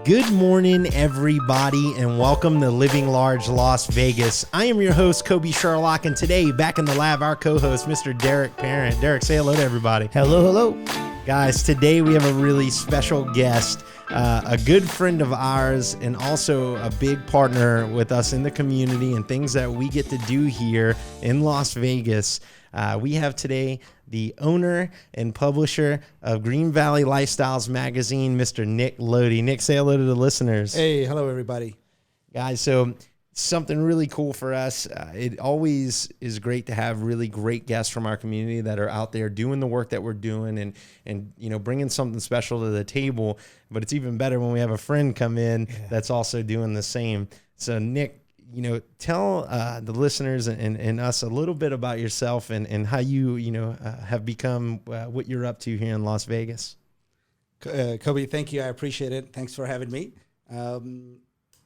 Good morning, everybody, and welcome to Living Large Las Vegas. I am your host, Kobe Sherlock, and today, back in the lab, our co-host, Mr. Derek Parent. Derek, say hello to everybody. Hello. Guys, today we have a really special guest, a good friend of ours, and also a big partner with us in the community and things that we get to do here in Las Vegas. We have today the owner and publisher of Green Valley Lifestyles magazine, Mr. Nick Lodhi. Nick, say hello to the listeners. Hey, hello, everybody. Guys, so something really cool for us. It always is great to have really great guests from our community that are out there doing the work that we're doing and you know, bringing something special to the table. But it's even better when we have a friend come in that's also doing the same. So, Nick, you know, tell the listeners and us a little bit about yourself and how you have become what you're up to here in Las Vegas. Kobe, thank you. I appreciate it. Thanks for having me.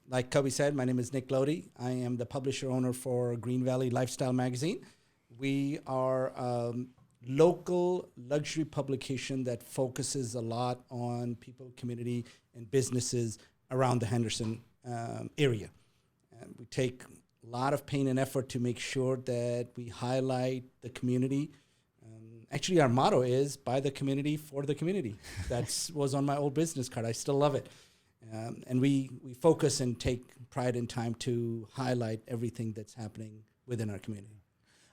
Like Kobe said, my name is Nick Lodhi. I am the publisher owner for Green Valley Lifestyle magazine. We are a local luxury publication that focuses a lot on people, community, and businesses around the Henderson area. We take a lot of pain and effort to make sure that we highlight the community. Actually, our motto is by the community, for the community. That was on my old business card. I still love it. And we focus and take pride in time to highlight everything that's happening within our community.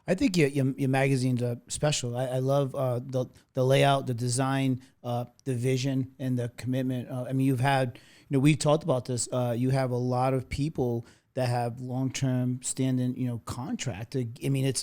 I think your magazines are special. I love the layout, the design, the vision, and the commitment. I mean, you've had, we talked about this. You have a lot of people that have long-term standing, contract. I mean, it's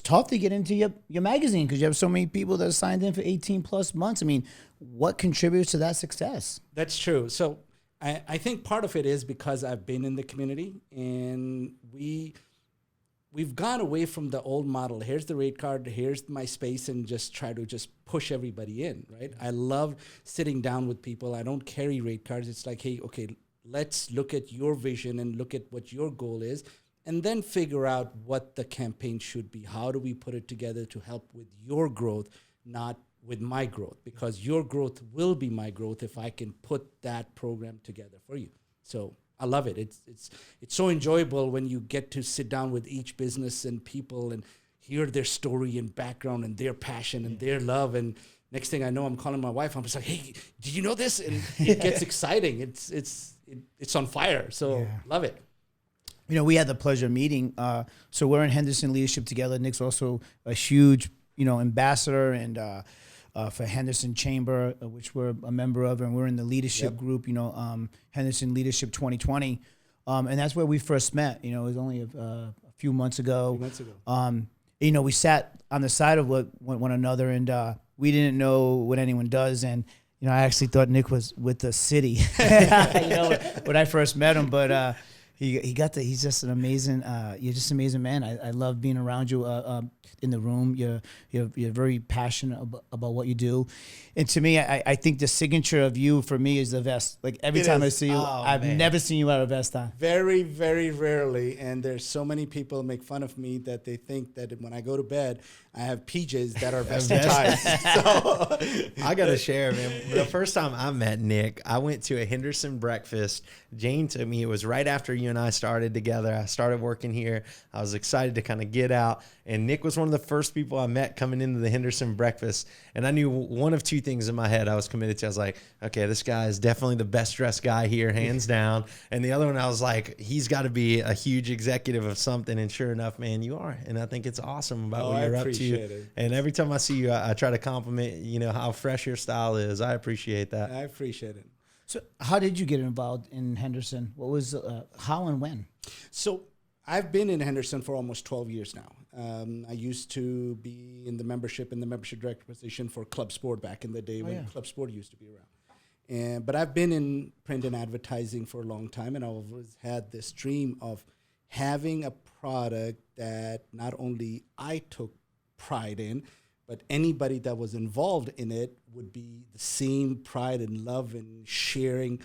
tough to get into your magazine because you have so many people that are signed in for 18 plus months. I mean, what contributes to that success? That's true. So I think part of it is because I've been in the community and we've gone away from the old model. Here's the rate card, here's my space, and just try to just push everybody in, right? I love sitting down with people. I don't carry rate cards. It's like, hey, okay, let's look at your vision and look at what your goal is, and then figure out what the campaign should be. How do we put it together to help with your growth, not with my growth? Because your growth will be my growth if I can put that program together for you. So I love it. It's so enjoyable when you get to sit down with each business and people and hear their story and background and their passion and their love. And next thing I know, I'm calling my wife. I'm just like, hey, did you know this? And it gets exciting. It's on fire. So love it. We had the pleasure of meeting. So we're in Henderson leadership together. Nick's also a huge, ambassador and for Henderson Chamber, which we're a member of, and we're in the leadership group, Henderson Leadership 2020. And that's where we first met. It was only a few months ago. We sat on the side of one another, and we didn't know what anyone does. And I actually thought Nick was with the city, when I first met him. But he's just an amazing. You're just an amazing man. I love being around you in the room. You're very passionate about what you do, and to me, I think the signature of you for me is the vest. Like every time I see you, I've never seen you without a vest on. Very, very rarely, and there's so many people make fun of me that they think that when I go to bed, I have PJs that are vest ties. So I gotta share, man. The first time I met Nick, I went to a Henderson breakfast. Jane took me. It was right after you and I started together. I started working here. I was excited to kind of get out, and Nick was one of the first people I met coming into the Henderson breakfast. And I knew one of two things in my head I was committed to. I was like, okay, this guy is definitely the best dressed guy here, hands down. And the other one, I was like, he's got to be a huge executive of something. And sure enough, man, you are. And I think it's awesome about what you're up to. It. And every time I see you, I try to compliment, how fresh your style is. I appreciate that. I appreciate it. So how did you get involved in Henderson? What was, how and when? So I've been in Henderson for almost 12 years now. I used to be in the membership director position for Club Sport back in the day when Club Sport used to be around. But I've been in print and advertising for a long time, and I've always had this dream of having a product that not only I took pride in, but anybody that was involved in it would be the same pride and love and sharing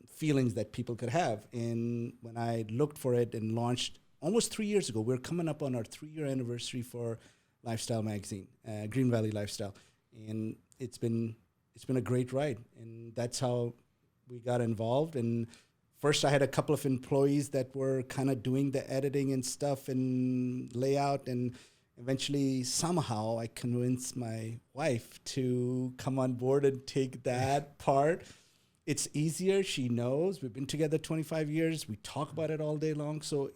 feelings that people could have. And when I looked for it and launched almost 3 years ago, we're coming up on our 3-year anniversary for Lifestyle Magazine, Green Valley Lifestyle. And it's been a great ride. And that's how we got involved. And first I had a couple of employees that were kind of doing the editing and stuff and layout, and eventually somehow I convinced my wife to come on board and take that part. It's easier. She knows. We've been together 25 years. We talk about it all day long. So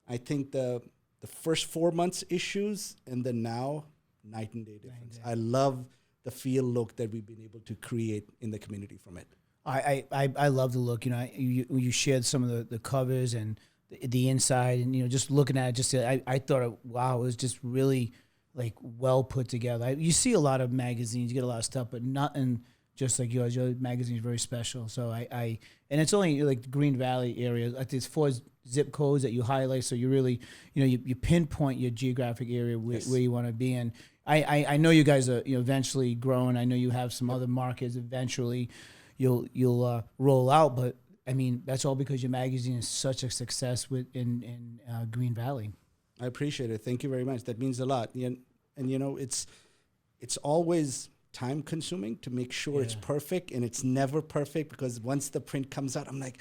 I think the first 4 months issues, and then now night and day difference. I love the feel look that we've been able to create in the community from it. I love the look. You know, you shared some of the covers and the inside, and just looking at it, I thought, wow, it was just really like well put together. You see a lot of magazines, you get a lot of stuff, but nothing just like yours. Your magazine is very special. So and it's only like the Green Valley area. I think it's 4 zip codes that you highlight. So you really, you pinpoint your geographic area where you want to be in. I know you guys are eventually growing. I know you have some other markets eventually you'll roll out, but I mean, that's all because your magazine is such a success in Green Valley. I appreciate it. Thank you very much. That means a lot. And it's always time consuming to make sure it's perfect, and it's never perfect because once the print comes out, I'm like,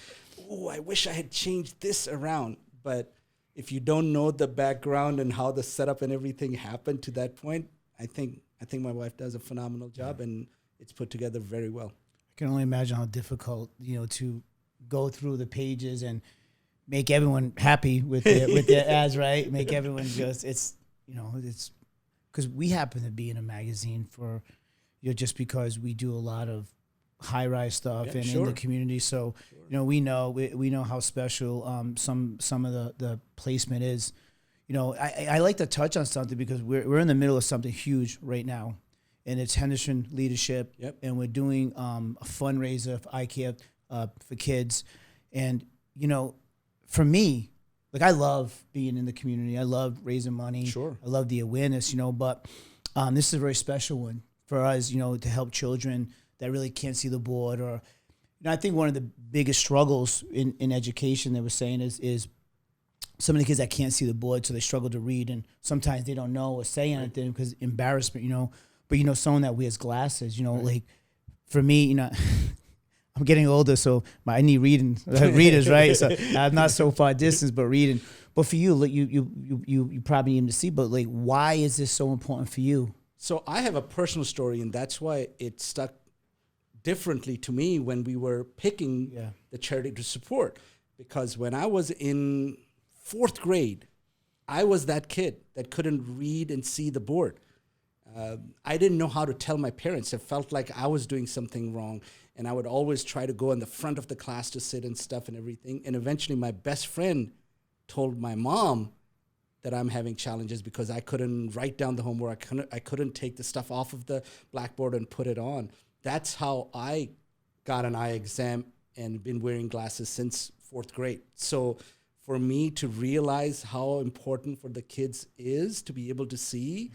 oh, I wish I had changed this around. But if you don't know the background and how the setup and everything happened to that point, I think my wife does a phenomenal job, and it's put together very well. I can only imagine how difficult, to go through the pages and make everyone happy with their ads, right? Make everyone it's because we happen to be in a magazine for, just because we do a lot of high-rise stuff in the community. So, we know how special some of the placement is. I like to touch on something because we're in the middle of something huge right now, and it's Henderson Leadership, and we're doing a fundraiser for ICARE for kids. And, for me, like, I love being in the community. I love raising money. Sure. I love the awareness, but this is a very special one for us, to help children that really can't see the board. Or, I think one of the biggest struggles in education, they were saying, is some of the kids that can't see the board, so they struggle to read, and sometimes they don't know or say anything because embarrassment, But, someone that wears glasses, like, for me, I'm getting older, so I need readers, right? So I'm not so far distance, but reading. But for you, like, you probably need to see, but like, why is this so important for you? So I have a personal story, and that's why it stuck differently to me when we were picking the charity to support. Because when I was in 4th grade, I was that kid that couldn't read and see the board. I didn't know how to tell my parents. It felt like I was doing something wrong. And I would always try to go in the front of the class to sit and stuff and everything. And eventually my best friend told my mom that I'm having challenges because I couldn't write down the homework. I couldn't take the stuff off of the blackboard and put it on. That's how I got an eye exam and been wearing glasses since 4th grade. So for me to realize how important for the kids is to be able to see,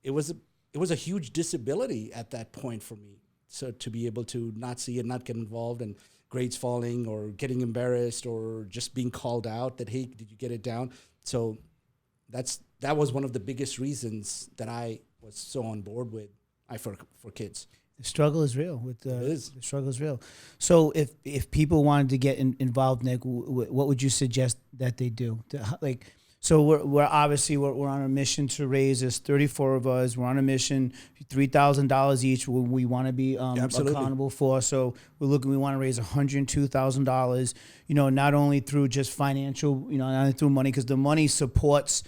it was a huge disability at that point for me. So to be able to not see and not get involved and grades falling or getting embarrassed or just being called out that, hey, did you get it down? So that was one of the biggest reasons that I was so on board with for kids. The struggle is real. The struggle is real. So if people wanted to get involved, Nick, what would you suggest that they do? So we're obviously we're on a mission to raise. There's 34 of us. We're on a mission, $3,000 each. We want to be accountable for. So we want to raise $102,000. Not only through just financial, not only through money, because the money supports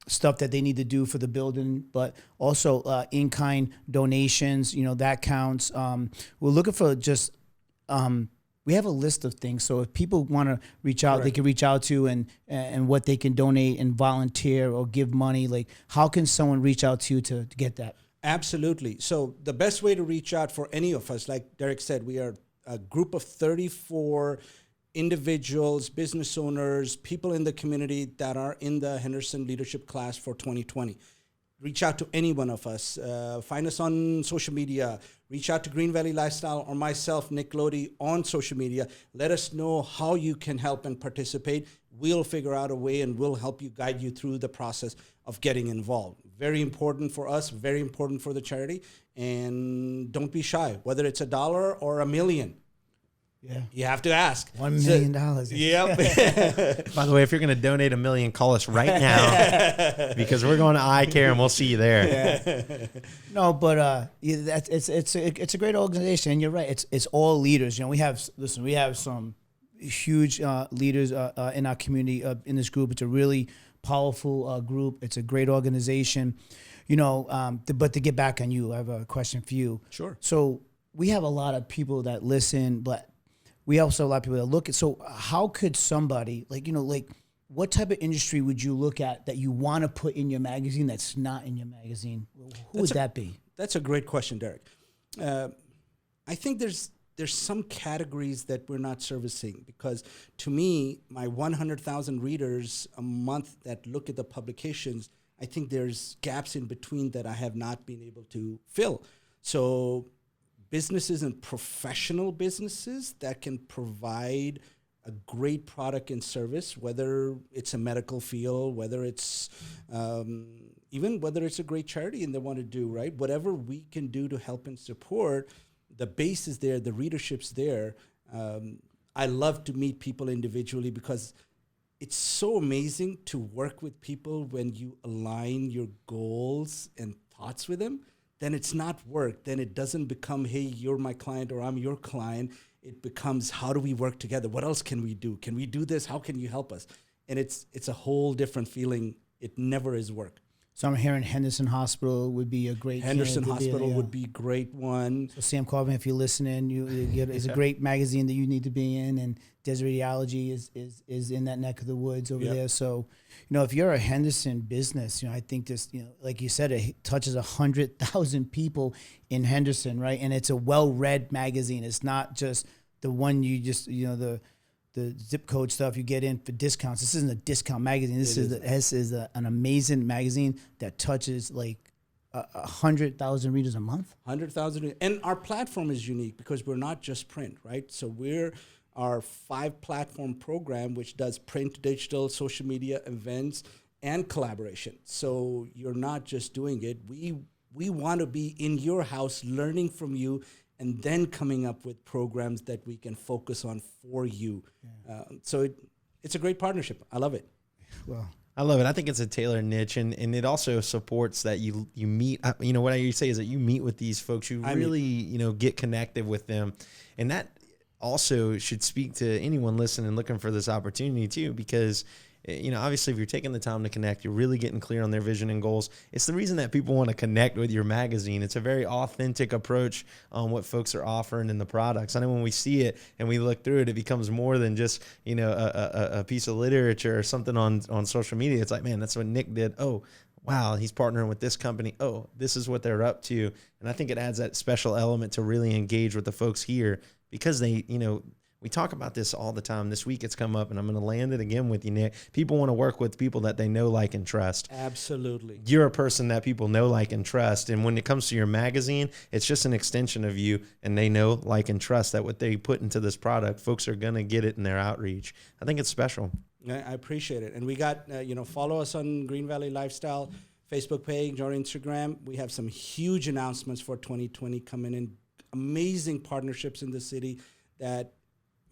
stuff that they need to do for the building, but also in-kind donations. That counts. We're looking for just. We have a list of things. So if people want to reach out, they can reach out to and what they can donate and volunteer or give money. Like, how can someone reach out to you to get that? Absolutely. So the best way to reach out for any of us, like Derek said, we are a group of 34 individuals, business owners, people in the community that are in the Henderson Leadership class for 2020. reach out to any one of us. Find us on social media. Reach out to Green Valley Lifestyle or myself, Nick Lodhi, on social media. Let us know how you can help and participate. We'll figure out a way and we'll help you, guide you through the process of getting involved. Very important for us, very important for the charity. And don't be shy, whether it's $1 or $1 million. Yeah. You have to ask. $1 million. Yep. By the way, if you're going to donate $1 million, call us right now because we're going to eye care and we'll see you there. Yeah. No, but it's a great organization, and you're right. It's all leaders. We have some huge leaders in our community in this group. It's a really powerful group. It's a great organization. But to get back on you, I have a question for you. Sure. So we have a lot of people that listen, but we also have a lot of people that look at. So how could somebody what type of industry would you look at that you want to put in your magazine that's not in your magazine? Who would that be? That's a great question, Derek. I think there's some categories that we're not servicing because to me, my 100,000 readers a month that look at the publications, I think there's gaps in between that I have not been able to fill. So businesses and professional businesses that can provide a great product and service, whether it's a medical field, whether it's even whether it's a great charity and they want to do, right? Whatever we can do to help and support, the base is there, the readership's there. I love to meet people individually because it's so amazing to work with people when you align your goals and thoughts with them. Then it's not work. Then it doesn't become, hey, you're my client or I'm your client. It becomes, how do we work together? What else can we do? Can we do this? How can you help us? And it's a whole different feeling. It never is work. So I'm hearing Henderson Hospital would be a great. Henderson Hospital would be a great one. So Sam Carvin, if you're listening, it's a great magazine that you need to be in, and Desert Radiology is in that neck of the woods over there. So, if you're a Henderson business, I think this, like you said, it touches 100,000 people in Henderson, right? And it's a well-read magazine. It's not just the one you just, the zip code stuff you get in for discounts. This isn't a discount magazine. This is an amazing magazine that touches like 100,000 readers a month. 100,000, and our platform is unique because we're not just print, right? So we're our 5-platform program, which does print, digital, social media, events, and collaboration. So you're not just doing it. We want to be in your house, learning from you, and then coming up with programs that we can focus on for you. Yeah. So it's a great partnership. I love it. Well, I love it. I think it's a tailored niche, and it also supports that you meet. What I usually say is that you meet with these folks, you really get connected with them, and that also should speak to anyone listening looking for this opportunity too, because obviously if you're taking the time to connect, you're really getting clear on their vision and goals. It's the reason that people want to connect with your magazine. It's a very authentic approach on what folks are offering in the products. I know when we see it and we look through it, it becomes more than just, a piece of literature or something on social media. It's like, man, that's what Nick did. Oh, wow, he's partnering with this company. Oh, this is what they're up to. And I think it adds that special element to really engage with the folks here because they, we talk about this all the time. This week it's come up, and I'm going to land it again with you, Nick. People want to work with people that they know, like, and trust. Absolutely. You're a person that people know, like, and trust. And when it comes to your magazine, it's just an extension of you, and they know, like, and trust that what they put into this product, folks are going to get it in their outreach. I think it's special. I appreciate it. And we got, follow us on Green Valley Lifestyle Facebook page or Instagram. We have some huge announcements for 2020 coming in. Amazing partnerships in the city that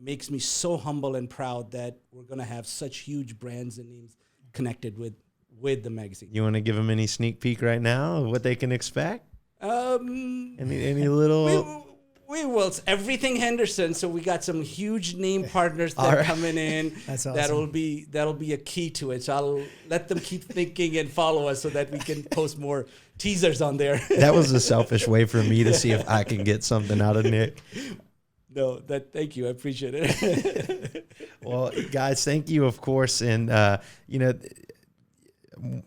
makes me so humble and proud that we're going to have such huge brands and names connected with the magazine. You want to give them any sneak peek right now of what they can expect? Any little... We will. It's everything Henderson. So we got some huge name partners that are coming in. That's awesome. That'll be a key to it. So I'll let them keep thinking and follow us so that we can post more teasers on there. That was a selfish way for me to see if I can get something out of Nick. No, thank you. I appreciate it. Well, guys, thank you, of course. And,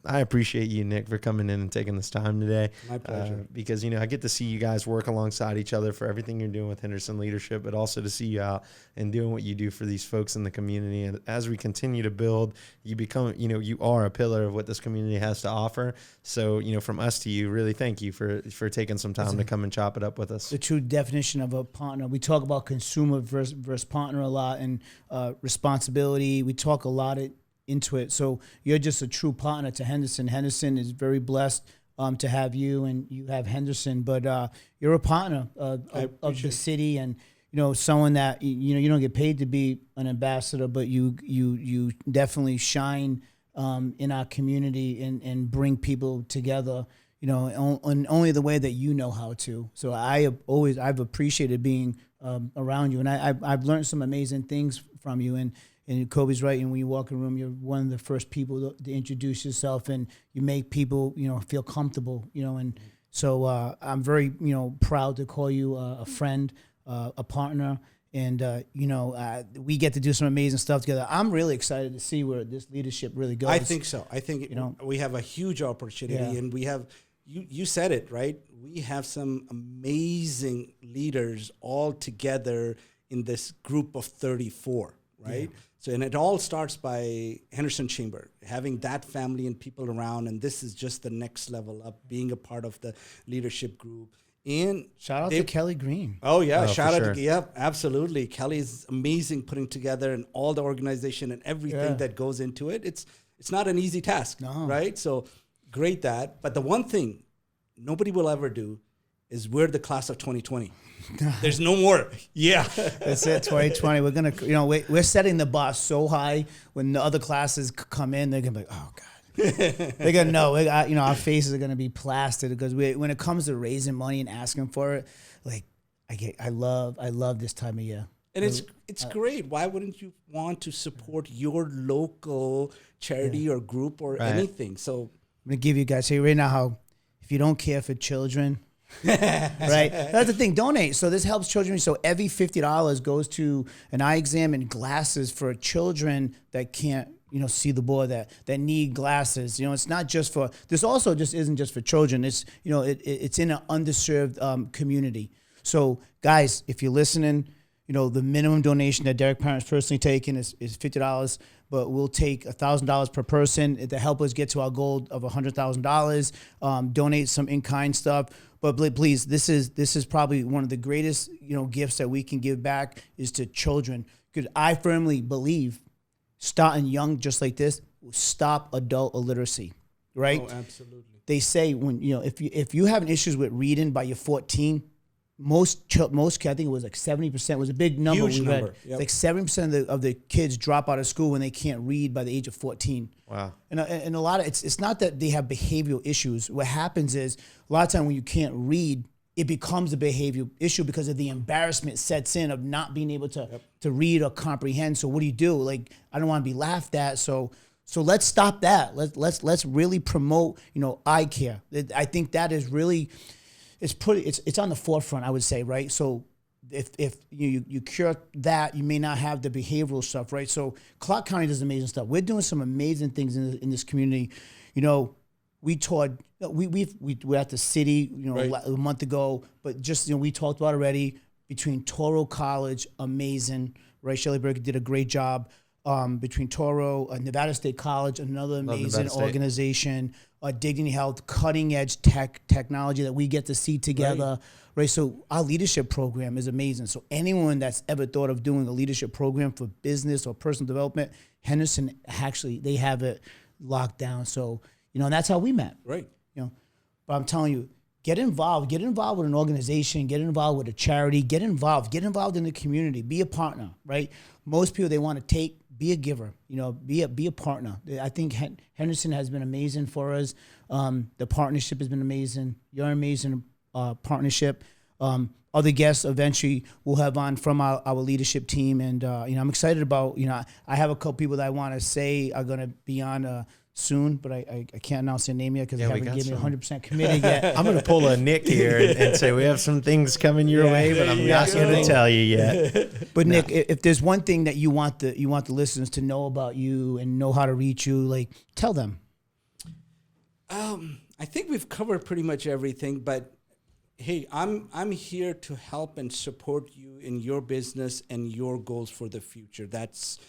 I appreciate you, Nick, for coming in and taking this time today. My pleasure. Because, I get to see you guys work alongside each other for everything you're doing with Henderson Leadership, but also to see you out and doing what you do for these folks in the community. And as we continue to build, you become, you are a pillar of what this community has to offer. So, from us to you, really thank you for taking some time to come and chop it up with us. The true definition of a partner. We talk about consumer versus partner a lot, and responsibility. We talk a lot into it. So you're just a true partner to Henderson. Henderson is very blessed to have you, and you have Henderson. But you're a partner of the city, and someone that you don't get paid to be an ambassador, but you definitely shine in our community and bring people together. In only the way that you know how to. So I've appreciated being around you, and I've learned some amazing things from you. And Kobe's right. And when you walk in a room, you're one of the first people to introduce yourself, and you make people feel comfortable. And so I'm very proud to call you a friend, a partner, and we get to do some amazing stuff together. I'm really excited to see where this leadership really goes. I think so. I think we have a huge opportunity, and we have. You said it, right? We have some amazing leaders all together in this group of 34, right? Yeah. So, and it all starts by Henderson Chamber, having that family and people around, and this is just the next level up, being a part of the leadership group. And shout out to Kelly Green. Oh yeah, shout out to absolutely. Kelly is amazing putting together and all the organization and everything that goes into it. It's not an easy task, right? So great that. But the one thing nobody will ever do is we're the class of 2020. There's no more. Yeah. That's it, 2020. We're going to, we're setting the bar so high when the other classes come in, they're going to be like, oh, God. They're going to know, our faces are going to be plastered because when it comes to raising money and asking for it, like, I love this time of year. And it's great. Why wouldn't you want to support your local charity or group or anything? So I'm going to give you guys, right now how, if you don't care for children, right? That's the thing. Donate. So this helps children. So every $50 goes to an eye exam and glasses for children that can't, see the board, that need glasses. It's not just for, this also just isn't just for children. It's, it's in an underserved community. So guys, if you're listening, the minimum donation that Derek Parent's personally taking is $50. But we'll take $1,000 per person to help us get to our goal of $100,000. Donate some in-kind stuff, but please, this is probably one of the greatest gifts that we can give back is to children. Because I firmly believe starting young, just like this, will stop adult illiteracy. Right? Oh, absolutely. They say when if you have issues with reading by you're 14. Most kids, I think it was like 70%, was a big number. Huge number. Yep. Like 70% of the kids drop out of school when they can't read by the age of 14. Wow. And a lot of it's not that they have behavioral issues. What happens is a lot of time when you can't read, it becomes a behavioral issue because of the embarrassment sets in of not being able to read or comprehend. So what do? Like, I don't want to be laughed at. So let's stop that. Let's really promote eye care. I think that is really. It's on the forefront, I would say, right? So if you cure that, you may not have the behavioral stuff, right? So Clark County does amazing stuff. We're doing some amazing things in this community. We toured. We were at the city, a month ago, but just we talked about already between Toro College, amazing, right? Shelley Berger did a great job. Between Toro, Nevada State College, another amazing organization, Dignity Health, cutting edge technology that we get to see together, right? So our leadership program is amazing. So anyone that's ever thought of doing a leadership program for business or personal development, Henderson actually, they have it locked down. So, and that's how we met. Right. But I'm telling you, get involved with an organization, get involved with a charity, get involved in the community, be a partner, right? Most people, they want to take, be a giver, be a partner. I think Henderson has been amazing for us. The partnership has been amazing. You're an amazing partnership. Other guests eventually we'll have on from our leadership team. And, I'm excited about, I have a couple people that I want to say are going to be on soon, but I can't announce their name yet because they haven't given me 100% committed yet. I'm going to pull a Nick here and say we have some things coming your way, but I'm not going to tell you yet. But Nick, if there's one thing that you want the listeners to know about you and know how to reach you, like tell them. I think we've covered pretty much everything, but hey, I'm here to help and support you in your business and your goals for the future. That's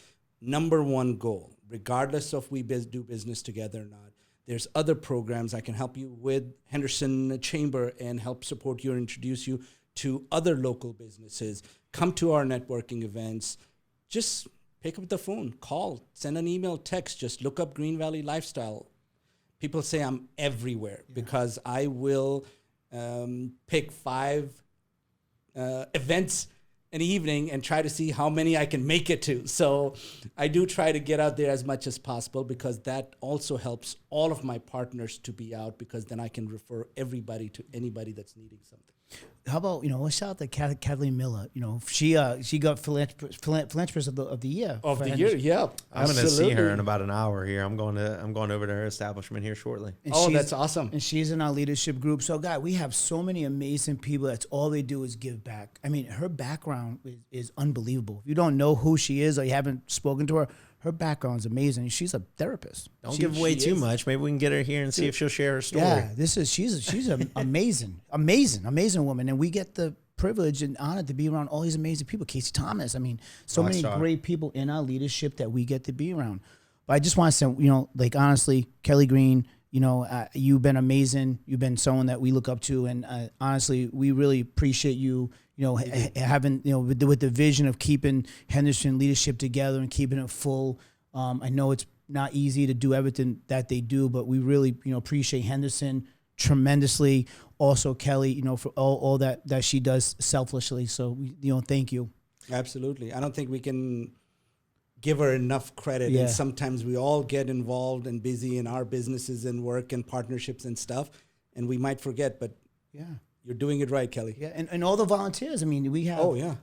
number one goal, regardless of we do business together or not. There's other programs I can help you with Henderson Chamber and help support you and introduce you to other local businesses. Come to our networking events. Just pick up the phone, call, send an email, text. Just look up Green Valley Lifestyle. People say I'm everywhere because I will pick 5 events an evening and try to see how many I can make it to. So I do try to get out there as much as possible because that also helps all of my partners to be out, because then I can refer everybody to anybody that's needing something. How about, let's shout out to Kathleen Miller. She got philanthropist of the year. Of the year, yeah. I'm going to see her in about an hour here. I'm going over to her establishment here shortly. And that's awesome. And she's in our leadership group. So, guys, we have so many amazing people. That's all they do is give back. I mean, her background is unbelievable. If you don't know who she is or you haven't spoken to her, her background is amazing. She's a therapist. Don't give away too much. Maybe we can get her here and see if she'll share her story. Yeah, she's an amazing woman, and we get the privilege and honor to be around all these amazing people. Casey Thomas. I mean, so many great people in our leadership that we get to be around. But I just want to say, honestly, Kelly Green, you've been amazing. You've been someone that we look up to, and honestly, we really appreciate you. Having with the vision of keeping Henderson leadership together and keeping it full. I know it's not easy to do everything that they do, but we really appreciate Henderson tremendously. Also Kelly, for all that she does selflessly. So thank you. Absolutely. I don't think we can give her enough credit. Yeah. And sometimes we all get involved and busy in our businesses and work and partnerships and stuff, and we might forget, but yeah. You're doing it right, Kelly. Yeah, and all the volunteers. I mean, we have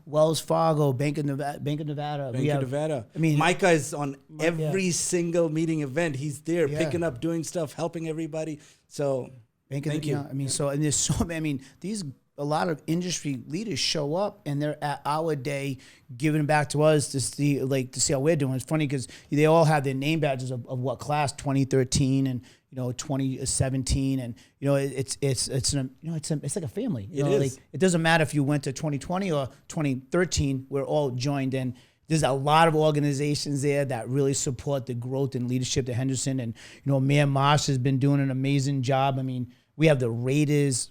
Wells Fargo, Bank of Nevada. I mean, Micah is on every single meeting event. He's there picking up, doing stuff, helping everybody. So thank you. I mean, and there's so many. I mean, a lot of industry leaders show up and they're at our day giving back to us to see how we're doing. It's funny because they all have their name badges of what class, 2013 and 2017, and it's like a family. It is. It doesn't matter if you went to 2020 or 2013. We're all joined in. There's a lot of organizations there that really support the growth and leadership at Henderson, and Mayor Marsh has been doing an amazing job. I mean, we have the Raiders,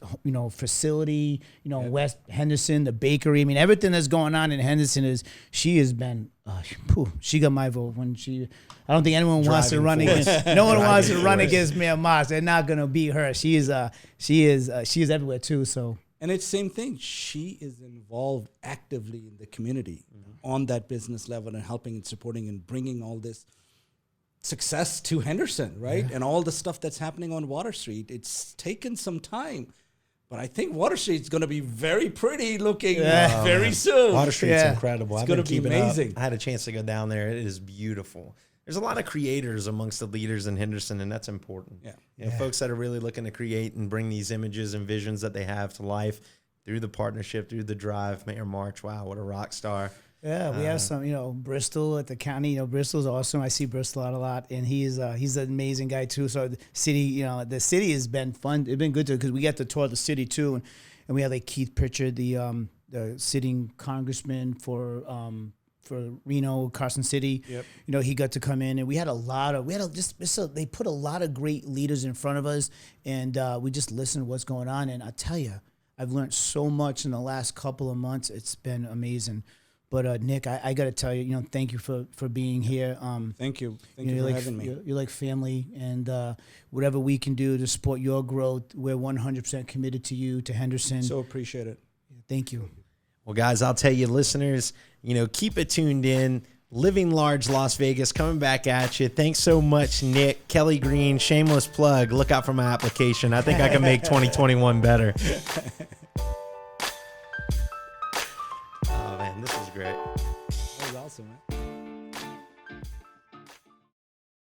facility, West Henderson, the bakery. I mean, everything that's going on in Henderson she has been, she got my vote when I don't think anyone wants to run against, no one wants to run against Mayor Moss. They're not going to beat her. She is everywhere too. So. And it's the same thing. She is involved actively in the community on that business level and helping and supporting and bringing all this success to Henderson, right? Yeah. And all the stuff that's happening on Water Street. It's taken some time, but I think Water Street's going to be very pretty looking very soon. Water Street's incredible. It's going to be amazing. I had a chance to go down there. It is beautiful. There's a lot of creators amongst the leaders in Henderson, and that's important. Yeah. Folks that are really looking to create and bring these images and visions that they have to life through the partnership, through the drive. Mayor March, wow, what a rock star. Yeah, we have some, Bristol at the county. Bristol's awesome. I see Bristol out a lot, and he's an amazing guy too. So the city, the city has been fun. It's been good because we get to tour the city too, and we had Keith Pritchard, the sitting congressman for Reno, Carson City. Yep. He got to come in, and they put a lot of great leaders in front of us, and we just listened to what's going on. And I tell you, I've learned so much in the last couple of months. It's been amazing. But Nick, I got to tell you, thank you for being here. Thank you. Thank you for having me. You're like family, and whatever we can do to support your growth, we're 100% committed to you, to Henderson. So appreciate it. Thank you. Well, guys, I'll tell you, listeners, keep it tuned in. Living Large Las Vegas coming back at you. Thanks so much, Nick. Kelly Green, shameless plug. Look out for my application. I think I can make 2021 better. This is great. That was awesome, man.